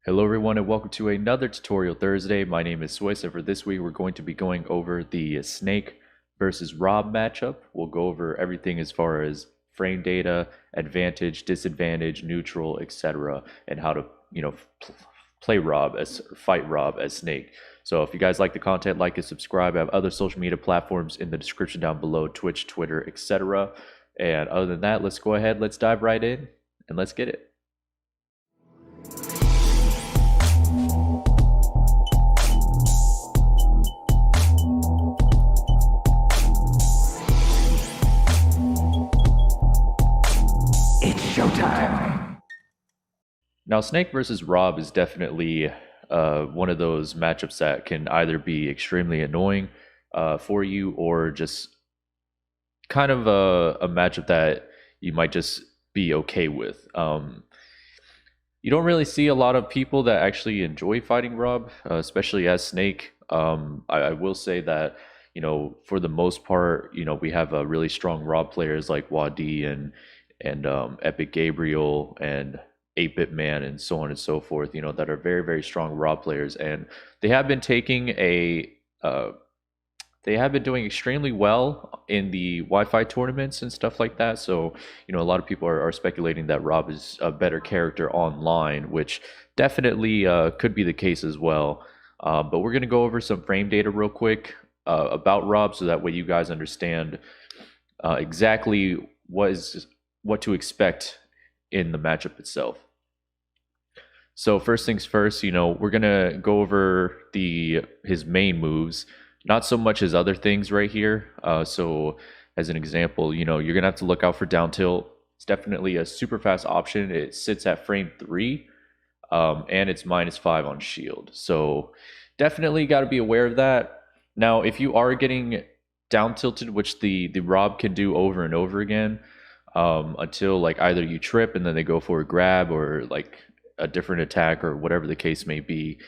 Hello everyone and welcome to another Tutorial Thursday. My name is Swiss and for this week we're going to be going over the Snake versus Rob matchup. We'll go over everything as far as frame data, advantage, disadvantage, neutral, etc. and how to, play Rob as fight Rob as Snake. So if you guys like the content, like and subscribe. I have other social media platforms in the description down below, Twitch, Twitter, etc. And other than that, let's go ahead, let's dive right in and let's get it. Now, Snake versus Rob is definitely one of those matchups that can either be extremely annoying for you or just kind of a matchup that you might just be okay with. You don't really see a lot of people that actually enjoy fighting Rob, especially as Snake. I will say that, for the most part, we have really strong Rob players like Wadi and Epic Gabriel and 8-Bit Man and so on and so forth, that are very, very strong Rob players. And they have been they have been doing extremely well in the Wi-Fi tournaments and stuff like that. So, a lot of people are speculating that Rob is a better character online, which definitely could be the case as well. But we're going to go over some frame data real quick about Rob so that way you guys understand exactly what to expect in the matchup itself. So first things first, we're gonna go over his main moves, not so much as other things right here. So as an example, you're gonna have to look out for down tilt. It's definitely a super fast option. It sits at frame 3, and it's -5 on shield. So definitely got to be aware of that. Now, if you are getting down tilted, which the Rob can do over and over again, until like either you trip and then they go for a grab or like a different attack or whatever the case may be,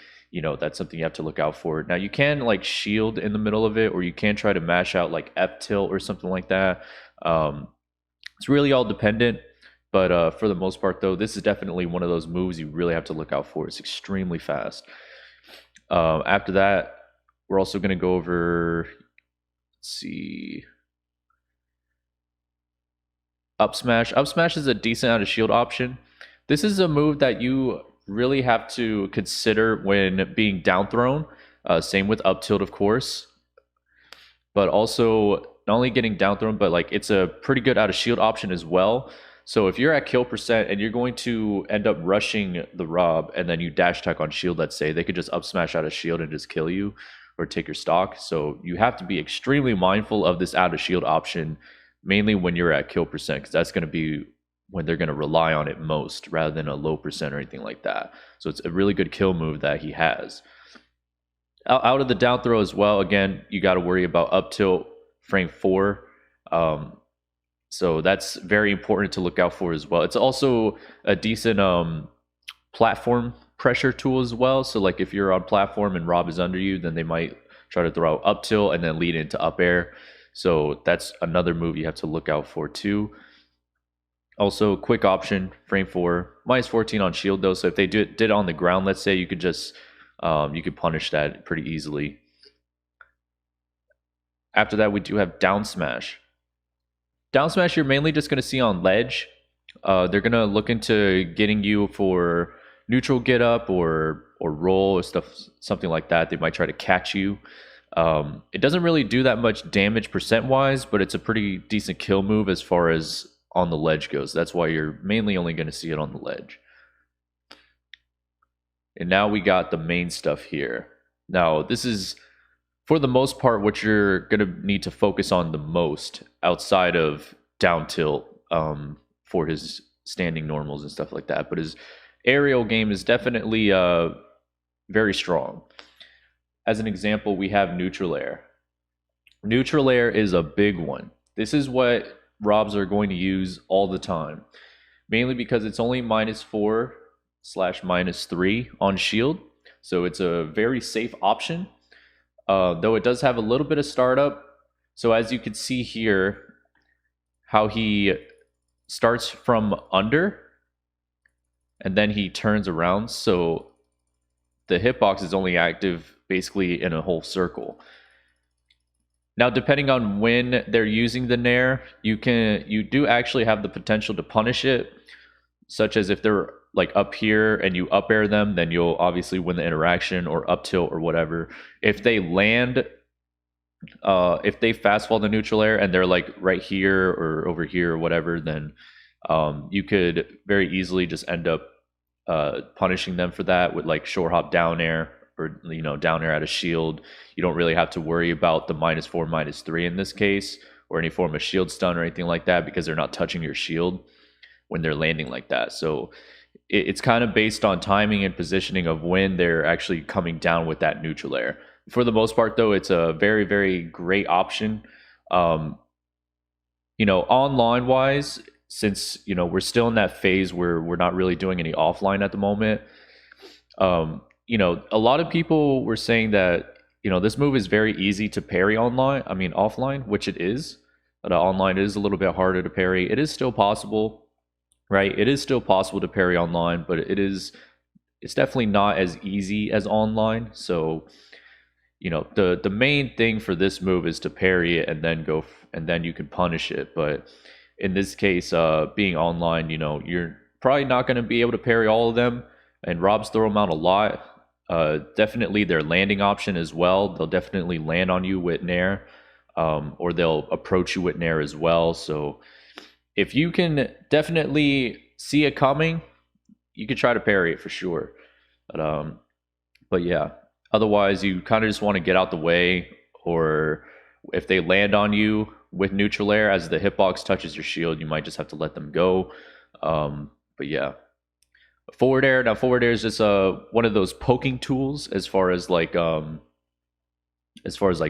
that's something you have to look out for. Now you can like shield in the middle of it, or you can try to mash out like F tilt or something like that. It's really all dependent, but for the most part though, this is definitely one of those moves you really have to look out for. It's extremely fast. After that, we're also going to go over, let's see, up smash. Up smash is a decent out of shield option. This is a move that you really have to consider when being down thrown. Same with up tilt, of course. But also, not only getting down thrown, but like it's a pretty good out of shield option as well. So if you're at kill percent and you're going to end up rushing the Rob and then you dash attack on shield, let's say, they could just up smash out of shield and just kill you or take your stock. So you have to be extremely mindful of this out of shield option, mainly when you're at kill percent, because that's going to be when they're going to rely on it most rather than a low percent or anything like that. So it's a really good kill move that he has. Out of the down throw as well, again, you got to worry about up tilt frame 4. So that's very important to look out for as well. It's also a decent platform pressure tool as well. So like if you're on platform and Rob is under you, then they might try to throw up tilt and then lead into up air. So that's another move you have to look out for too. Also, quick option, frame 4, -14 on shield though. So if they did it on the ground, let's say, you could just you could punish that pretty easily. After that, we do have down smash. Down smash, you're mainly just going to see on ledge. They're going to look into getting you for neutral get up or roll or something like that. They might try to catch you. It doesn't really do that much damage percent wise, but it's a pretty decent kill move as far as on the ledge goes. That's why you're mainly only going to see it on the ledge. And now we got the main stuff here. Now this is, for the most part, what you're going to need to focus on the most outside of down tilt for his standing normals and stuff like that. But his aerial game is definitely very strong. As an example, we have neutral air. Neutral air is a big one. This is what Robs are going to use all the time, mainly because it's only -4/-3 on shield. So it's a very safe option, though it does have a little bit of startup. So as you can see here, how he starts from under and then he turns around. So the hitbox is only active basically in a whole circle. Now, depending on when they're using the nair, you do actually have the potential to punish it, such as if they're like up here and you up air them, then you'll obviously win the interaction, or up tilt or whatever. If they land, if they fast fall the neutral air and they're like right here or over here or whatever, then you could very easily just end up punishing them for that with like short hop down air, or down air at a shield. You don't really have to worry about the -4 -3 in this case, or any form of shield stun or anything like that, because they're not touching your shield when they're landing like that. So it's kind of based on timing and positioning of when they're actually coming down with that neutral air. For the most part, though, it's a very, very great option. Online wise, since we're still in that phase where we're not really doing any offline at the moment. A lot of people were saying that this move is very easy to parry offline, which it is. But online is a little bit harder to parry. It is still possible, right? It is still possible to parry online, but it's definitely not as easy as online. So the main thing for this move is to parry it and then and then you can punish it. But in this case, being online, you're probably not going to be able to parry all of them, and Robs throw them out a lot. Definitely their landing option as well. They'll definitely land on you with nair, or they'll approach you with nair as well. So if you can definitely see it coming, you could try to parry it for sure. But yeah, otherwise you kind of just want to get out the way, or if they land on you with neutral air as the hitbox touches your shield, you might just have to let them go. But yeah. Forward air. Now, forward air is just one of those poking tools as far as like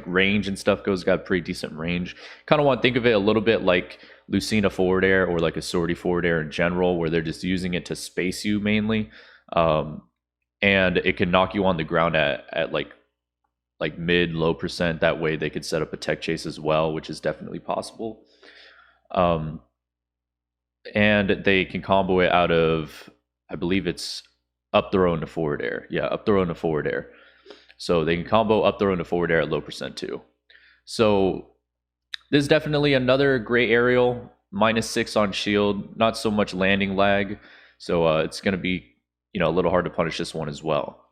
range and stuff goes. Got pretty decent range. Kind of want to think of it a little bit like Lucina forward air, or like a Sortie forward air in general, where they're just using it to space you mainly, and it can knock you on the ground at like mid low percent. That way they could set up a tech chase as well, which is definitely possible. And they can combo it out of, I believe it's up throw into forward air. Yeah, up throw into forward air. So they can combo up throw into forward air at low percent too. So this is definitely another great aerial. -6 on shield, not so much landing lag. So it's going to be a little hard to punish this one as well.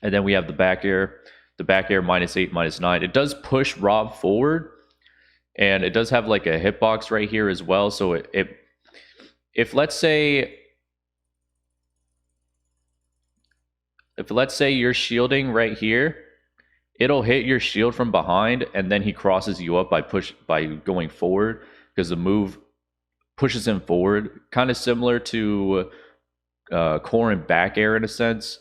And then we have the back air. The back air -8, -9. It does push Rob forward, and it does have like a hitbox right here as well. So if let's say you're shielding right here, it'll hit your shield from behind, and then he crosses you up by going forward, because the move pushes him forward, kind of similar to core and back air in a sense.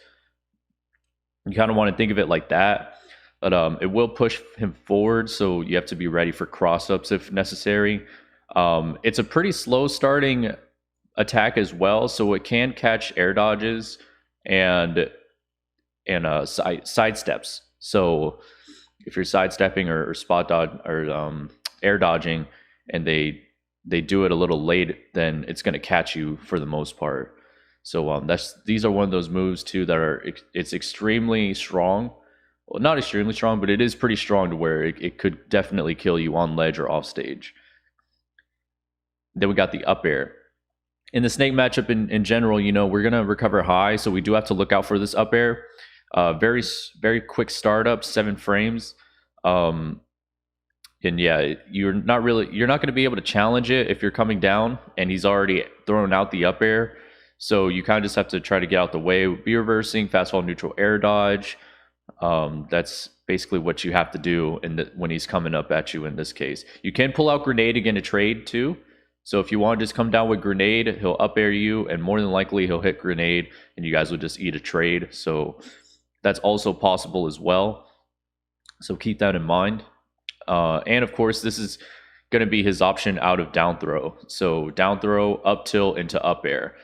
You kind of want to think of it like that, but it will push him forward, so you have to be ready for cross-ups if necessary. It's a pretty slow starting attack as well, so it can catch air dodges and side steps. So if you're sidestepping or spot dodge or air dodging, and they do it a little late, then it's going to catch you for the most part. So these are one of those moves too that it's extremely strong. Well, not extremely strong, but it is pretty strong to where it could definitely kill you on ledge or off stage. Then we got the up air. In the snake matchup in general, we're going to recover high, so we do have to look out for this up air. Very, very quick startup, 7 frames. And yeah, you're not going to be able to challenge it if you're coming down and he's already thrown out the up air. So you kind of just have to try to get out the way. Be reversing, fast fall neutral air dodge. That's basically what you have to do when he's coming up at you in this case. You can pull out grenade again to trade too. So if you want to just come down with grenade, he'll up air you, and more than likely he'll hit grenade, and you guys will just eat a trade. So that's also possible as well. So keep that in mind. And of course, this is going to be his option out of down throw. So down throw, up tilt into up air.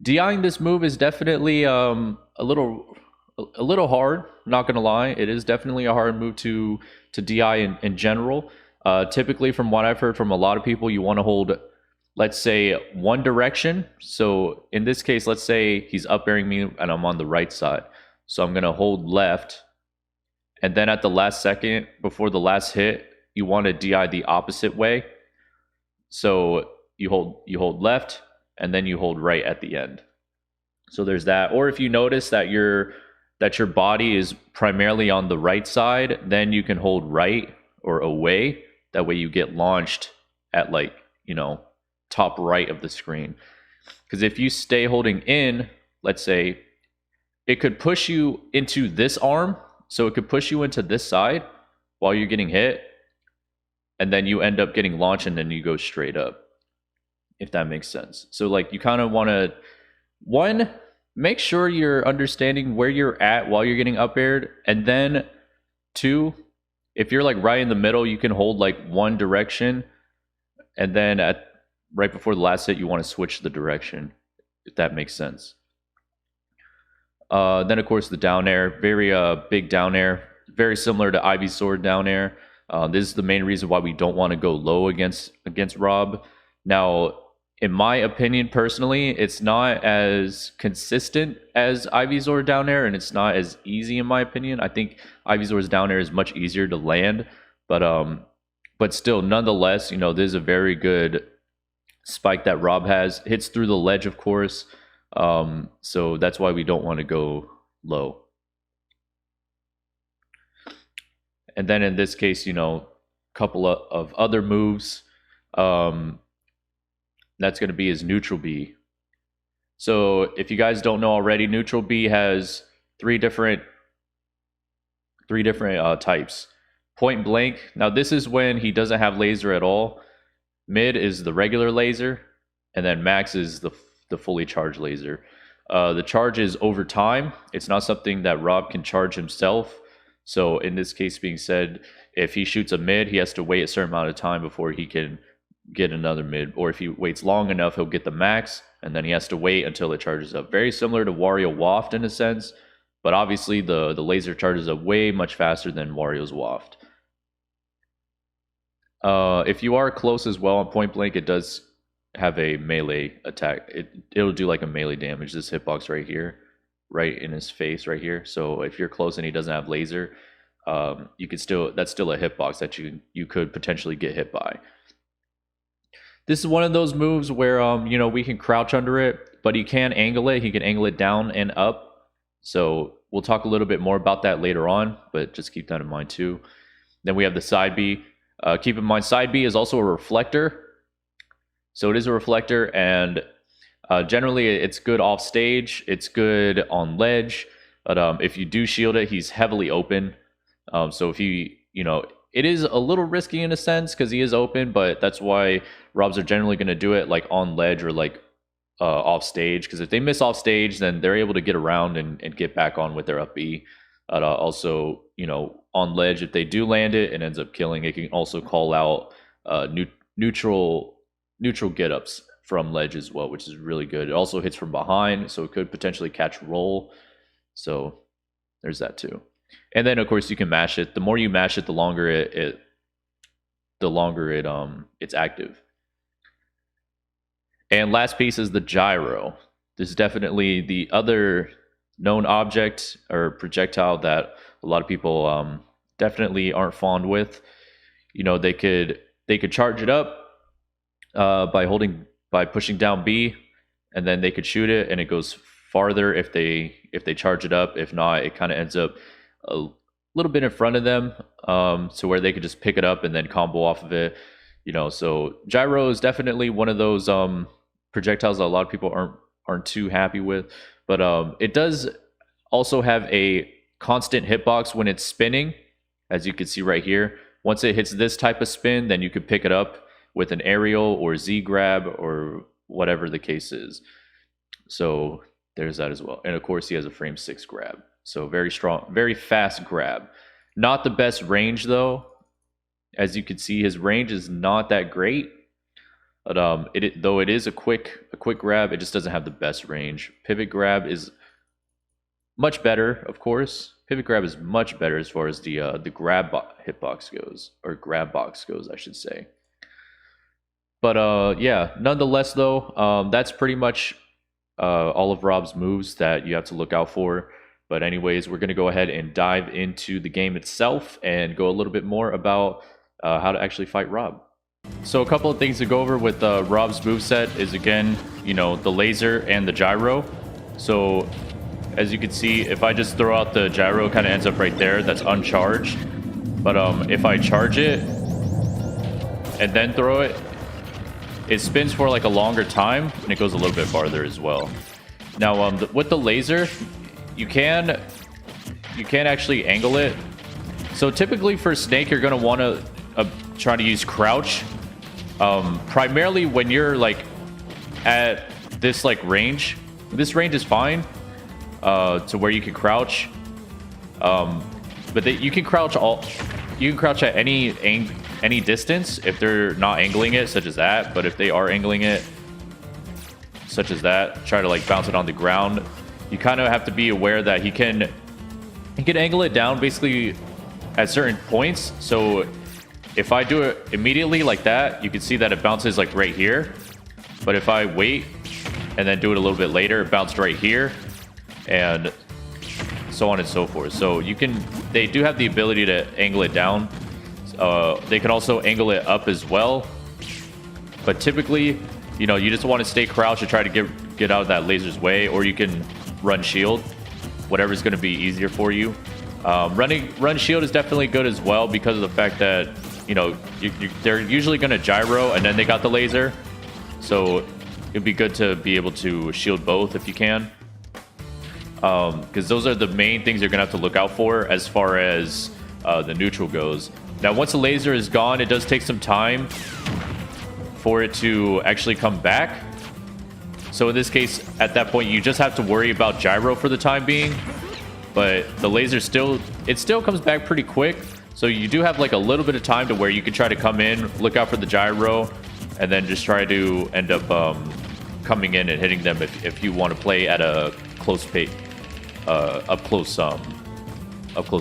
DIing this move is definitely a little hard, not going to lie. It is definitely a hard move to DI in general. Typically, from what I've heard from a lot of people, you want to hold let's say one direction. So in this case, let's say he's up airing me and I'm on the right side. So I'm going to hold left. And then at the last second, before the last hit, you want to DI the opposite way. So you hold left and then you hold right at the end. So there's that. Or if you notice that your body is primarily on the right side, then you can hold right or away. That way you get launched at like, top right of the screen. Because if you stay holding in, let's say, it could push you into this arm. So it could push you into this side while you're getting hit. And then you end up getting launched and then you go straight up, if that makes sense. So like you kind of want to, one, make sure you're understanding where you're at while you're getting up aired. And then two, if you're like right in the middle, you can hold like one direction. And then right before the last hit, you want to switch the direction, if that makes sense. Then of course the down air, very big down air, very similar to Ivy's sword down air. This is the main reason why we don't want to go low against Rob. Now, in my opinion, personally, it's not as consistent as Ivysaur's down air, and it's not as easy in my opinion. I think Ivysaur's down air is much easier to land, but still, nonetheless, this is a very good spike that Rob has. Hits through the ledge, of course, so that's why we don't want to go low. And then in this case, couple of other moves. That's going to be his neutral B. So if you guys don't know already, neutral B has three different types. Point blank. Now this is when he doesn't have laser at all. Mid is the regular laser, and then max is the fully charged laser. The charge is over time. It's not something that Rob can charge himself. So in this case being said, if he shoots a mid, he has to wait a certain amount of time before he can get another mid. Or if he waits long enough, he'll get the max, and then he has to wait until it charges up. Very similar to Wario Waft in a sense, but obviously the laser charges up way much faster than Wario's Waft. If you are close as well on point blank, it does have a melee attack. It'll do like a melee damage. This hitbox right here, right in his face right here. So if you're close and he doesn't have laser, you could that's still a hitbox that you could potentially get hit by. This is one of those moves where we can crouch under it, but he can angle it. He can angle it down and up. So we'll talk a little bit more about that later on, but just keep that in mind too. Then we have the side B. Keep in mind, side B is also a reflector. So it is a reflector, and generally it's good off stage. It's good on ledge, but if you do shield it, he's heavily open. So if it is a little risky in a sense because he is open, but that's why Robs are generally going to do it like on ledge or like off stage. Because if they miss off stage, then they're able to get around and get back on with their up B. Also, on ledge, if they do land it and ends up killing, it can also call out neutral get ups from ledge as well, which is really good. It also hits from behind, so it could potentially catch roll. So there's that too. And then of course you can mash it. The more you mash it, the longer it's active. And last piece is the gyro. This is definitely the other known object or projectile that a lot of people definitely aren't fond with. They could charge it up by pushing down B, and then they could shoot it, and it goes farther if they charge it up. If not, it kind of ends up a little bit in front of them, so where they could just pick it up and then combo off of it. So gyro is definitely one of those projectiles that a lot of people aren't too happy with, but it does also have a constant hitbox when it's spinning, as you can see right here. Once it hits this type of spin, then you could pick it up with an aerial or Z grab or whatever the case is. So there's that as well. And of course he has a frame 6 grab. So very strong, very fast grab. Not the best range though. As you can see, his range is not that great. But though it is a quick grab, it just doesn't have the best range. Pivot grab is much better, of course. Pivot grab is much better as far as the grab hitbox goes, or grab box goes, I should say. But yeah, nonetheless though, that's pretty much all of Rob's moves that you have to look out for. But anyways, we're going to go ahead and dive into the game itself and go a little bit more about how to actually fight Rob. So a couple of things to go over with Rob's moveset is, again, you know, the laser and the gyro. So as you can see, if I just throw out the gyro, it kind of ends up right there. That's uncharged. But if I charge it and then throw it, it spins for like a longer time, and it goes a little bit farther as well. Now, with the laser, you can actually angle it. So typically for Snake, you're gonna want to try to use crouch. Primarily when you're like at this like range. This range is fine to where you can crouch. But you can crouch at any distance if they're not angling it, such as that. But if they are angling it, such as that, try to like bounce it on the ground. You kind of have to be aware that he can angle it down basically at certain points. So if I do it immediately like that, you can see that it bounces like right here. But if I wait and then do it a little bit later, it bounced right here, and so on and so forth. So they do have the ability to angle it down. They can also angle it up as well. But typically, you know, you just want to stay crouched to try to get out of that laser's way, or you can run shield, whatever's going to be easier for you. Run shield is definitely good as well, because of the fact that, you know, they're usually going to gyro and then they got the laser. So it'd be good to be able to shield both if you can. Because those are the main things you're going to have to look out for as far as the neutral goes. Now, once the laser is gone, it does take some time for it to actually come back. So in this case, at that point, you just have to worry about gyro for the time being. But the laser still comes back pretty quick. So you do have like a little bit of time to where you can try to come in, look out for the gyro, and then just try to end up coming in and hitting them if you want to play at a close pace, up close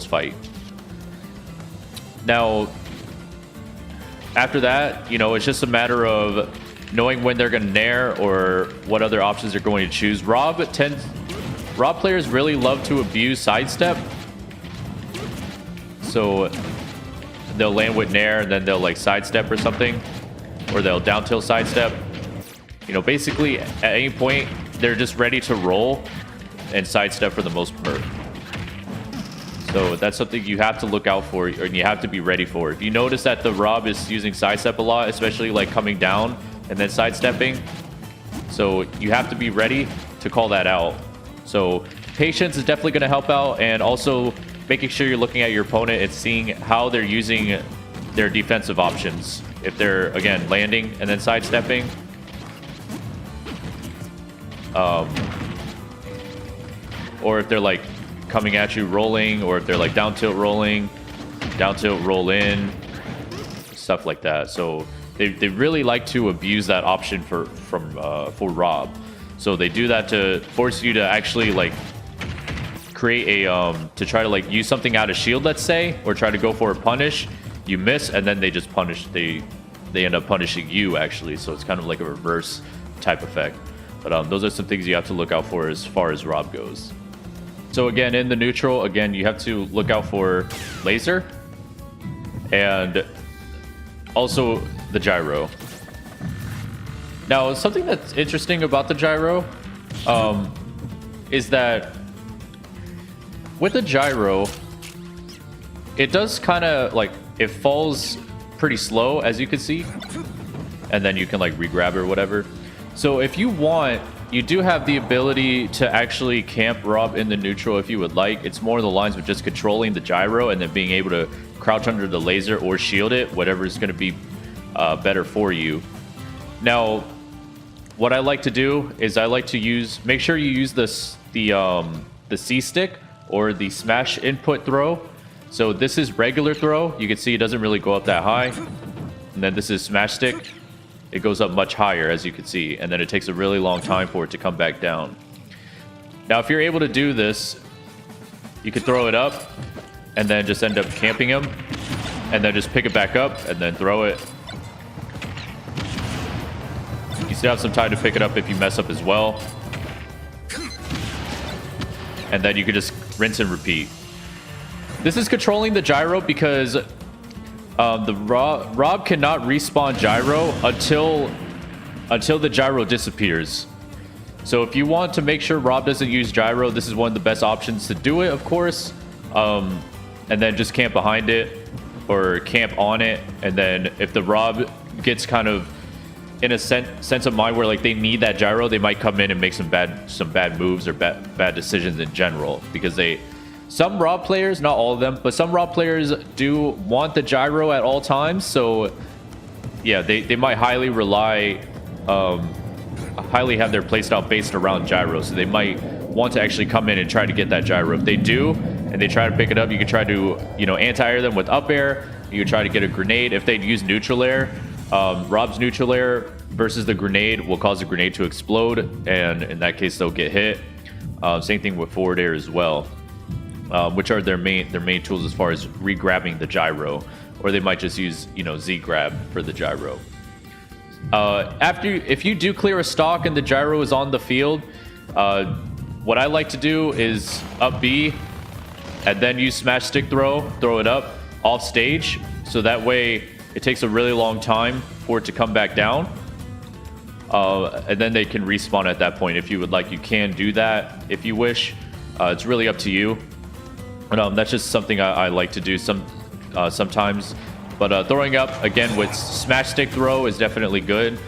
fight. Now, after that, you know, it's just a matter of knowing when they're going to nair or what other options they're going to choose. Rob players really love to abuse sidestep. So they'll land with nair and then they'll like sidestep or something, or they'll down tilt sidestep. You know, basically at any point they're just ready to roll and sidestep for the most part. So that's something you have to look out for, and you have to be ready for. If you notice that the Rob is using sidestep a lot, especially like coming down and then sidestepping, so you have to be ready to call that out. So patience is definitely going to help out, and also making sure you're looking at your opponent and seeing how they're using their defensive options. If they're, again, landing and then sidestepping, or if they're like coming at you rolling, or if they're like down tilt rolling, down tilt roll in, stuff like that. So they really like to abuse that option for Rob. So they do that to force you to actually like create a to try to like use something out of shield, let's say, or try to go for a punish. You miss, and then they just punish. They end up punishing you actually. So it's kind of like a reverse type effect. But those are some things you have to look out for as far as Rob goes. So again, in the neutral, again, you have to look out for laser and also the gyro. Now, something that's interesting about the gyro is that with the gyro, it does kind of like, it falls pretty slow, as you can see, and then you can like re-grab or whatever. So if you want, you do have the ability to actually camp Rob in the neutral if you would like. It's more of the lines of just controlling the gyro and then being able to crouch under the laser or shield it, whatever is going to be better for you. Now, what I like to do is I like to make sure you use the C stick or the smash input throw. So this is regular throw. You can see it doesn't really go up that high. And then this is smash stick. It goes up much higher, as you can see, and then it takes a really long time for it to come back down. Now, if you're able to do this, you could throw it up and then just end up camping him, and then just pick it back up and then throw it. So you have some time to pick it up if you mess up as well. And then you can just rinse and repeat. This is controlling the gyro because the Rob cannot respawn gyro until the gyro disappears. So if you want to make sure Rob doesn't use gyro, this is one of the best options to do it, of course. And then just camp behind it or camp on it. And then if the Rob gets kind of in a sense of mind where like they need that gyro, they might come in and make some bad moves or bad decisions in general, because some Rob players, not all of them, but some Rob players do want the gyro at all times. So yeah, they might highly have their playstyle based around gyro, so they might want to actually come in and try to get that gyro. If they do and they try to pick it up, you can try to anti-air them with up air. You can try to get a grenade. If they use neutral air, Rob's neutral air versus the grenade will cause the grenade to explode, and in that case they'll get hit. Same thing with forward air as well, which are their main tools as far as re-grabbing the gyro, or they might just use Z grab for the gyro. If you do clear a stock and the gyro is on the field, what I like to do is up B and then use smash stick throw it up off stage, so that way it takes a really long time for it to come back down. And then they can respawn at that point. If you would like, you can do that if you wish. It's really up to you. But that's just something I like to do sometimes. But throwing up, again, with smash stick throw is definitely good.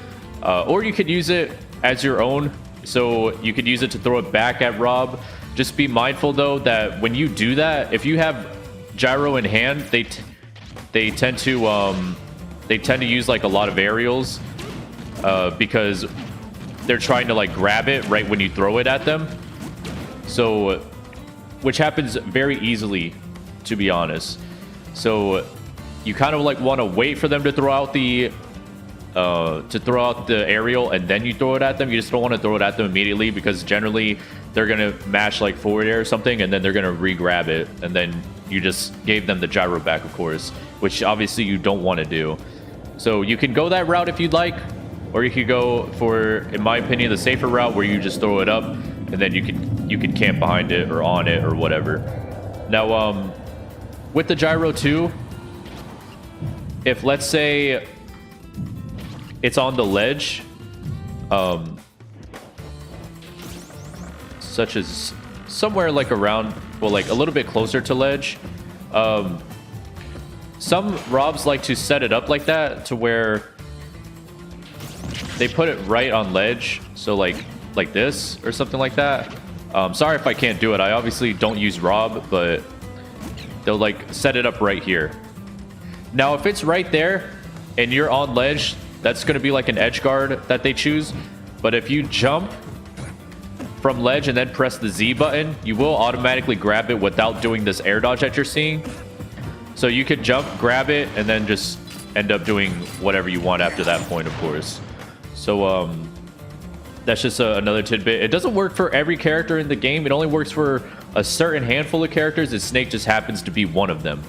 Or you could use it as your own. So you could use it to throw it back at Rob. Just be mindful, though, that when you do that, if you have gyro in hand, they tend to use like a lot of aerials because they're trying to like grab it right when you throw it at them. So, which happens very easily, to be honest. So you kind of like want to wait for them to throw out the aerial, and then you throw it at them. You just don't want to throw it at them immediately, because generally they're gonna mash like forward air or something, and then they're gonna re-grab it, and then you just gave them the gyro back, of course, which obviously you don't want to do. So you can go that route if you'd like, or you could go for, in my opinion, the safer route where you just throw it up and then you can camp behind it or on it or whatever. Now, with the gyro too, if let's say it's on the ledge, such as somewhere like around, well, like a little bit closer to ledge, some Robs like to set it up like that to where they put it right on ledge, so like this or something like that. Sorry if I can't do it. I obviously don't use Rob, but they'll like set it up right here. Now, if it's right there and you're on ledge, that's going to be like an edge guard that they choose. But if you jump from ledge and then press the Z button, you will automatically grab it without doing this air dodge that you're seeing. So you could jump, grab it, and then just end up doing whatever you want after that point, of course. So that's just another tidbit. It doesn't work for every character in the game. It only works for a certain handful of characters, and Snake just happens to be one of them.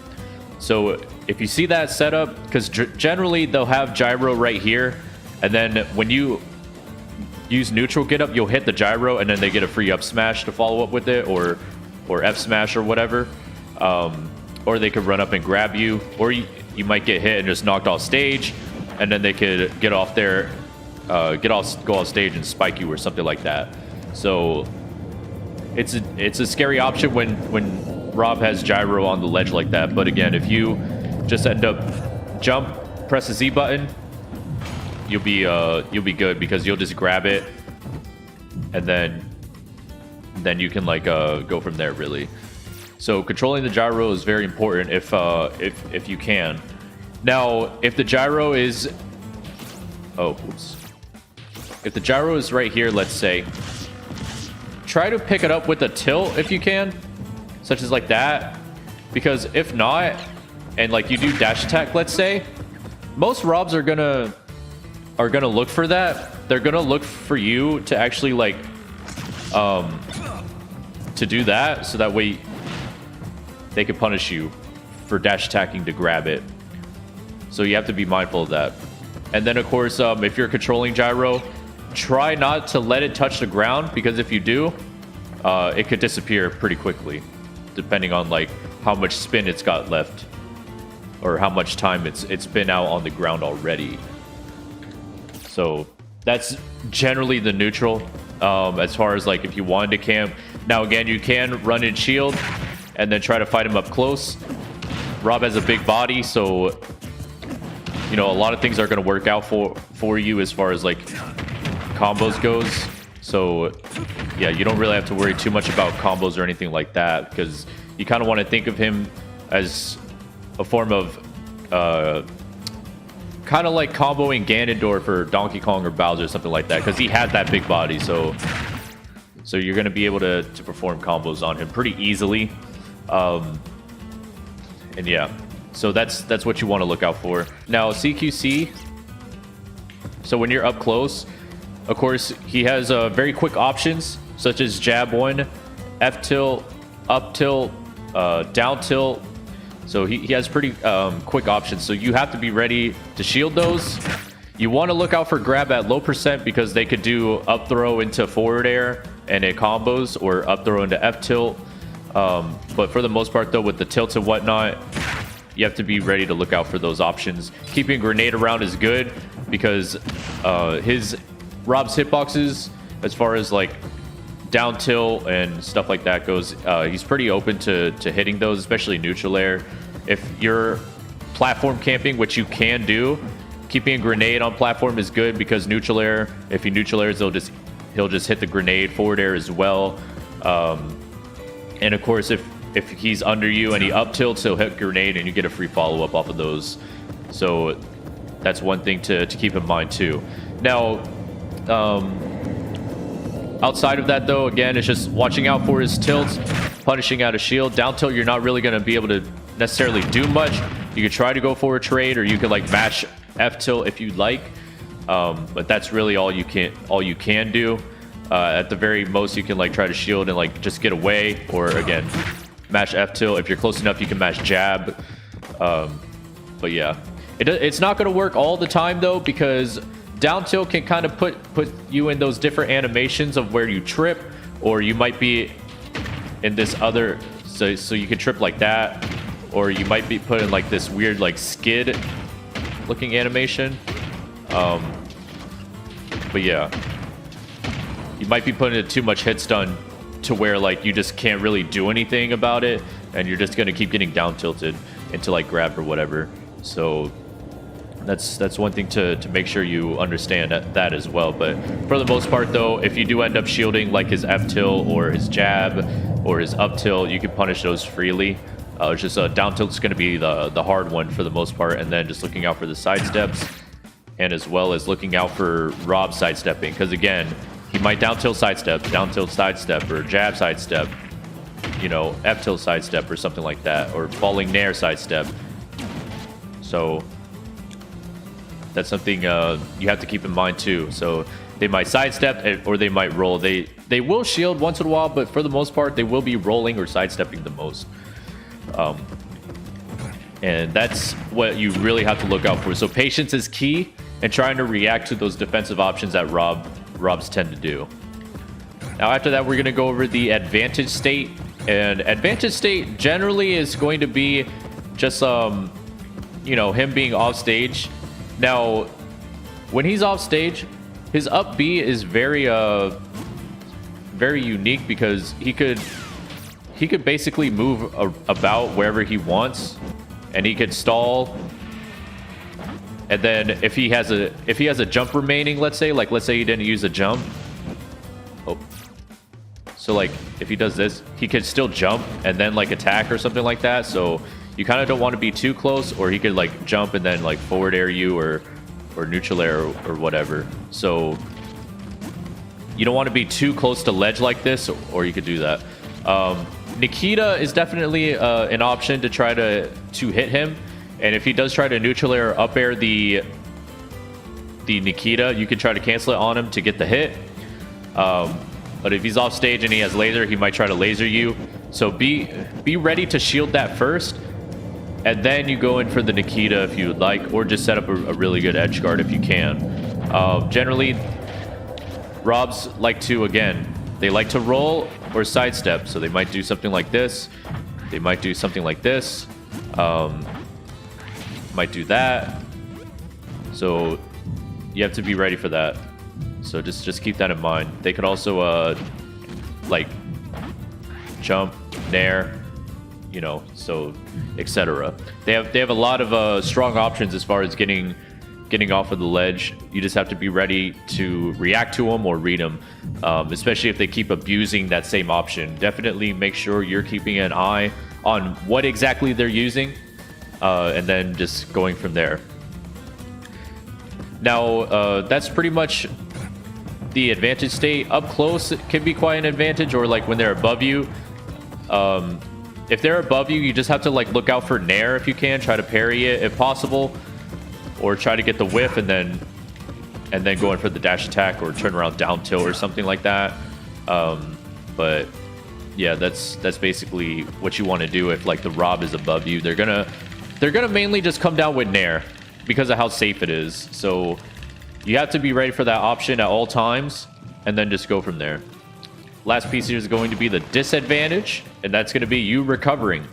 So if you see that setup, because generally they'll have gyro right here, and then when you use neutral get up, you'll hit the gyro, and then they get a free up smash to follow up with it, or F smash or whatever. Or they could run up and grab you, or you might get hit and just knocked off stage, and then they could get off there, go off stage and spike you or something like that. So it's a scary option when Rob has gyro on the ledge like that. But again, if you just end up jump, press the Z button, you'll be good, because you'll just grab it, and then you can like go from there, really. So controlling the gyro is very important if you can. Now, if the gyro is if the gyro is right here, let's say, try to pick it up with a tilt if you can, such as like that, because if not, and like you do dash attack, let's say, most Robs are gonna look for that. They're gonna look for you to actually like to do that, so that way they can punish you for dash attacking to grab it. So you have to be mindful of that. And then, of course, if you're controlling gyro, try not to let it touch the ground, because if you do, it could disappear pretty quickly, depending on like how much spin it's got left, or how much time it's been out on the ground already. So that's generally the neutral. As far as like if you wanted to camp. Now again, you can run in shield and then try to fight him up close. Rob has a big body, so you know a lot of things are going to work out for you as far as like combos goes. So yeah, you don't really have to worry too much about combos or anything like that, because you kind of want to think of him as a form of kind of like comboing Ganondorf or Donkey Kong or Bowser or something like that, because he has that big body. So you're going to be able to perform combos on him pretty easily. And yeah, so that's what you want to look out for. Now CQC, so when you're up close, of course he has very quick options such as jab 1, F tilt, up tilt, down tilt. So he has pretty quick options, so you have to be ready to shield those. You want to look out for grab at low percent, because they could do up throw into forward air and it combos, or up throw into F tilt. But for the most part though, with the tilts and whatnot, you have to be ready to look out for those options. Keeping grenade around is good, because Rob's hitboxes, as far as like down tilt and stuff like that goes, he's pretty open to hitting those, especially neutral air. If you're platform camping, which you can do, keeping a grenade on platform is good, because neutral air, if he neutral airs, he'll just hit the grenade. Forward air as well. And of course, if he's under you and he up tilts, he'll hit grenade and you get a free follow-up off of those. So that's one thing to keep in mind too. Now outside of that though, again, it's just watching out for his tilts, punishing out a shield. Down tilt, you're not really going to be able to necessarily do much. You could try to go for a trade, or you could like mash F tilt if you'd like, but that's really all you can do. At the very most, you can like try to shield and like just get away, or again mash F tilt. If you're close enough, you can mash jab. But yeah, it's not going to work all the time though, because down tilt can kind of put you in those different animations of where you trip, or you might be in this other, so you can trip like that, or you might be put in like this weird like skid looking animation. But yeah, you might be putting too much hit stun to where like you just can't really do anything about it, and you're just going to keep getting down tilted into like grab or whatever. So that's one thing to make sure you understand that as well. But for the most part though, if you do end up shielding like his F tilt or his jab or his up tilt, you can punish those freely. It's just down tilt's going to be the hard one for the most part, and then just looking out for the side steps, and as well as looking out for Rob sidestepping, because again, he might down tilt sidestep, or jab sidestep, you know, F tilt sidestep or something like that, or falling nair sidestep. So that's something you have to keep in mind too. So they might sidestep or they might roll. They will shield once in a while, but for the most part, they will be rolling or sidestepping the most. And that's what you really have to look out for. So patience is key, and trying to react to those defensive options that Robs tend to do. Now after that, we're going to go over the advantage state. And advantage state generally is going to be just you know, him being off stage. Now when he's off stage, his up B is very unique, because he could basically move about wherever he wants, and he could stall. And then if he has a jump remaining, let's say he didn't use a jump. Oh. So like if he does this, he could still jump and then like attack or something like that. So you kind of don't want to be too close, or he could like jump and then like forward air you or neutral air or whatever. So you don't want to be too close to ledge like this, or you could do that. Nikita is definitely an option to try to hit him. And if he does try to neutral air or up air the Nikita, you can try to cancel it on him to get the hit. But if he's off stage and he has laser, he might try to laser you. So be ready to shield that first, and then you go in for the Nikita if you would like, or just set up a really good edge guard if you can. Generally, Robs like to, again, they like to roll or sidestep. So they might do something like this. They might do something like this. Might do that. So you have to be ready for that. So just keep that in mind. They could also like jump, nair, you know, so etc. They have a lot of strong options as far as getting off of the ledge. You just have to be ready to react to them or read them, especially if they keep abusing that same option. Definitely make sure you're keeping an eye on what exactly they're using, and then just going from there. Now, that's pretty much the advantage state. Up close, it can be quite an advantage, or like when they're above you. If they're above you, you just have to like look out for nair if you can. Try to parry it if possible, or try to get the whiff and then go in for the dash attack or turn around down tilt or something like that. But yeah, that's basically what you want to do if like the Rob is above you. They're gonna mainly just come down with nair because of how safe it is. So you have to be ready for that option at all times and then just go from there. Last piece here is going to be the disadvantage, and that's going to be you recovering.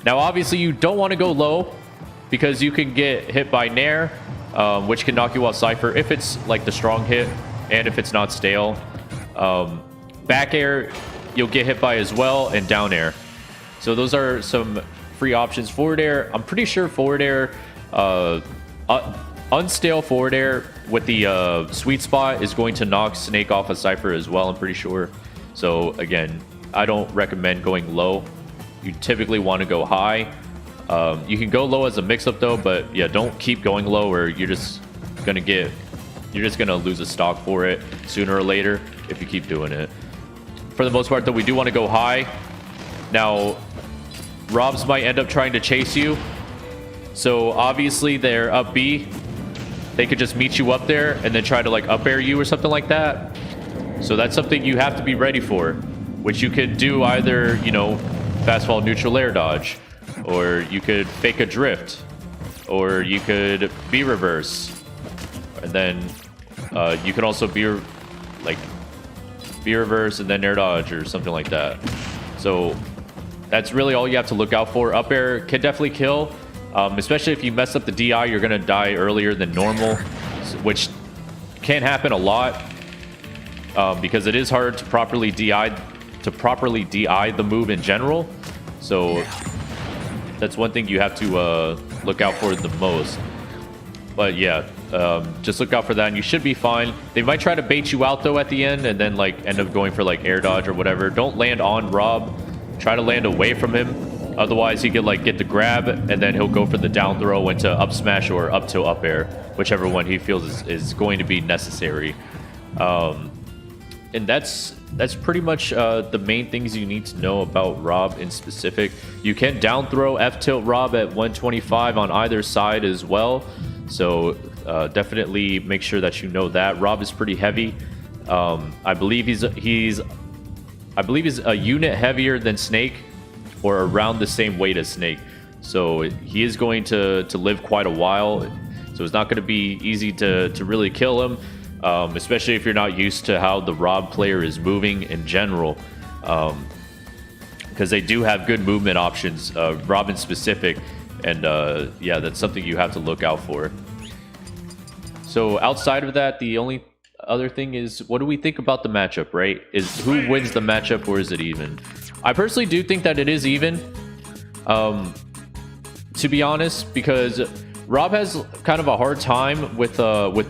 Now, obviously, you don't want to go low because you can get hit by nair, which can knock you off Cypher if it's like the strong hit and if it's not stale. Back air, you'll get hit by as well, and down air. So those are some free options. Forward air, I'm pretty sure forward air, unstale forward air with the sweet spot is going to knock Snake off a Cypher as well, I'm pretty sure. So again, I don't recommend going low. You typically want to go high. You can go low as a mix-up though, but yeah, don't keep going low or you're just gonna lose a stock for it sooner or later if you keep doing it. For the most part though, we do want to go high. Now, Robs might end up trying to chase you. So obviously they're up B. They could just meet you up there and then try to like up air you or something like that. So that's something you have to be ready for, which you could do either, you know, fast fall neutral air dodge, or you could fake a drift, or you could B reverse, and then you can also be reverse and then air dodge or something like that. So that's really all you have to look out for. Up air can definitely kill, especially if you mess up the DI. You're gonna die earlier than normal, which can happen a lot. Because it is hard to properly DI the move in general. So that's one thing you have to look out for the most. But yeah, just look out for that and you should be fine. They might try to bait you out though at the end and then like end up going for like air dodge or whatever. Don't land on Rob. Try to land away from him. Otherwise he could like get the grab and then he'll go for the down throw into up smash or up tilt up air, whichever one he feels is going to be necessary. And that's pretty much the main things you need to know about Rob in specific. You can down throw F tilt Rob at 125 on either side as well. So definitely make sure that you know that. Rob is pretty heavy. I believe he's a unit heavier than Snake, or around the same weight as Snake. So he is going to live quite a while. So it's not going to be easy to really kill him. Especially if you're not used to how the Rob player is moving in general, because they do have good movement options, Rob in specific, and yeah, that's something you have to look out for. So outside of that, the only other thing is, what do we think about the matchup, right? Is who wins the matchup, or is it even? I personally do think that it is even, to be honest, because Rob has kind of a hard time with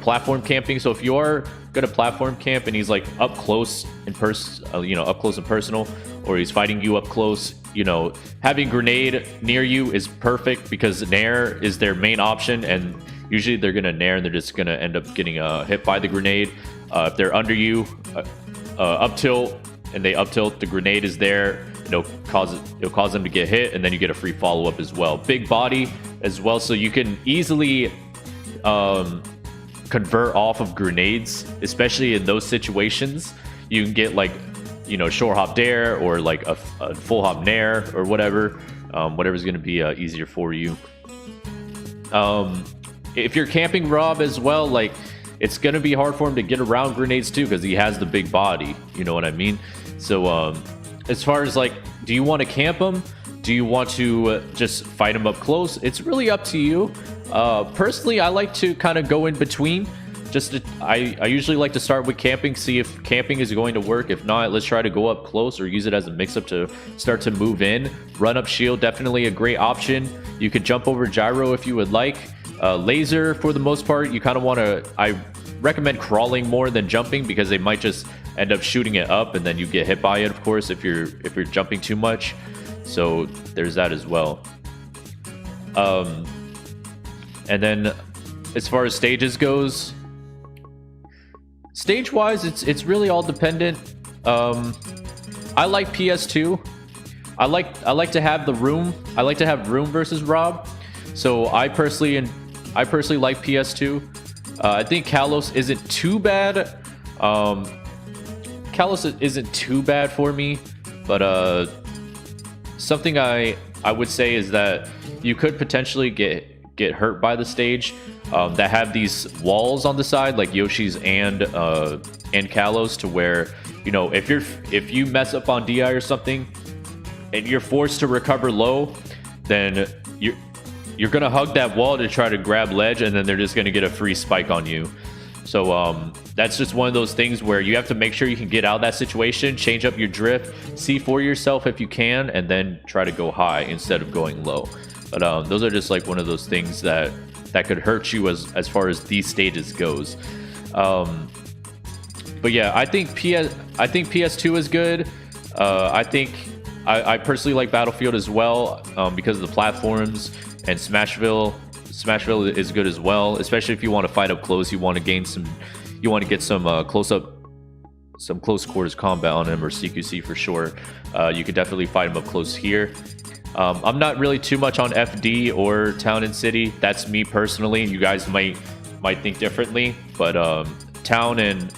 platform camping. So if you are gonna platform camp and he's like up close and up close and personal, or he's fighting you up close, you know, having grenade near you is perfect because nair is their main option, and usually they're gonna nair and they're just gonna end up getting hit by the grenade. If they're under you, up tilt, and they up tilt, the grenade is there. It'll cause them to get hit, and then you get a free follow up as well. Big body as well, so you can easily convert off of grenades, especially in those situations. You can get like, you know, short hop dare or like a full hop nair or whatever, whatever's going to be easier for you. If you're camping Rob as well, like it's going to be hard for him to get around grenades too because he has the big body. You know what I mean? So as far as like, do you want to camp him? Do you want to just fight him up close? It's really up to you. Personally, I like to kind of go in between. I usually like to start with camping, see if camping is going to work. If not, let's try to go up close or use it as a mix-up to start to move in. Run up shield, definitely a great option. You could jump over gyro if you would like. Laser, for the most part, you kind of want to... I recommend crawling more than jumping because they might just end up shooting it up and then you get hit by it, of course, if you're jumping too much. So there's that as well. And then as far as stages goes, stage wise, it's really all dependent. I like PS2. I like to have the room. I like to have room versus Rob. So I personally like PS2. I think Kalos isn't too bad. Kalos isn't too bad for me, but something I would say is that you could potentially get hurt by the stage that have these walls on the side, like Yoshi's and Kalos, to where, you know, if you mess up on DI or something and you're forced to recover low, then you're gonna hug that wall to try to grab ledge, and then they're just gonna get a free spike on you. So that's just one of those things where you have to make sure you can get out of that situation, change up your drift, see for yourself if you can, and then try to go high instead of going low. But those are just like one of those things that could hurt you as far as these stages goes. But yeah, I think PS2 is good. I personally like Battlefield as well because of the platforms, and Smashville is good as well, especially if you want to fight up close. You want to get some close quarters combat on him, or CQC for short. You could definitely fight him up close here. I'm not really too much on FD or Town and City. That's me personally. You guys might think differently, but Town and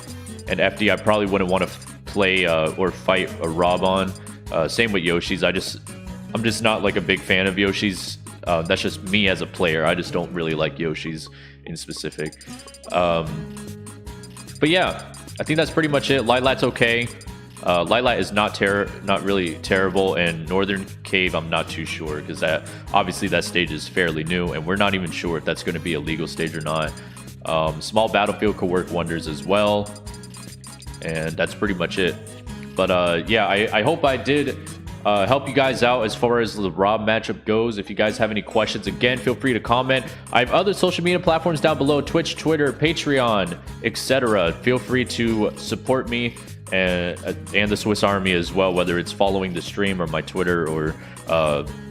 FD I probably wouldn't want to play or fight a Rob on. Same with Yoshi's. I'm just not like a big fan of Yoshi's. That's just me as a player. I just don't really like Yoshi's in specific. But yeah, I think that's pretty much it. Lilat's okay. Lilat is not really terrible, and Northern Cave I'm not too sure because that stage is fairly new, and we're not even sure if that's going to be a legal stage or not. Small Battlefield could work wonders as well, and that's pretty much it. But yeah, I hope I did help you guys out as far as the Rob matchup goes. If you guys have any questions, again, feel free to comment. I have other social media platforms down below: Twitch, Twitter, Patreon, etc. Feel free to support me and the Swiss Army as well, whether it's following the stream or my Twitter, or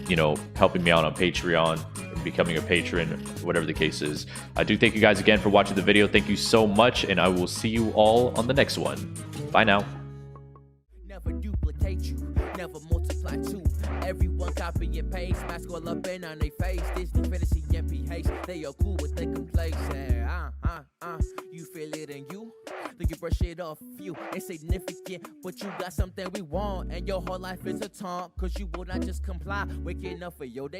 you know, helping me out on Patreon, becoming a patron, whatever the case is. I do thank you guys again for watching the video. Thank you so much, and I will see you all on the next one. Bye now. Never duplicate you, never multiply two. Everyone copy and paste, mask all up in on their face. Disney fantasy MPH, they are cool with their complacent. You feel it in you, then you brush it off you. Insignificant, but you got something we want, and your whole life is a taunt, cause you will not just comply. Waking up for your day.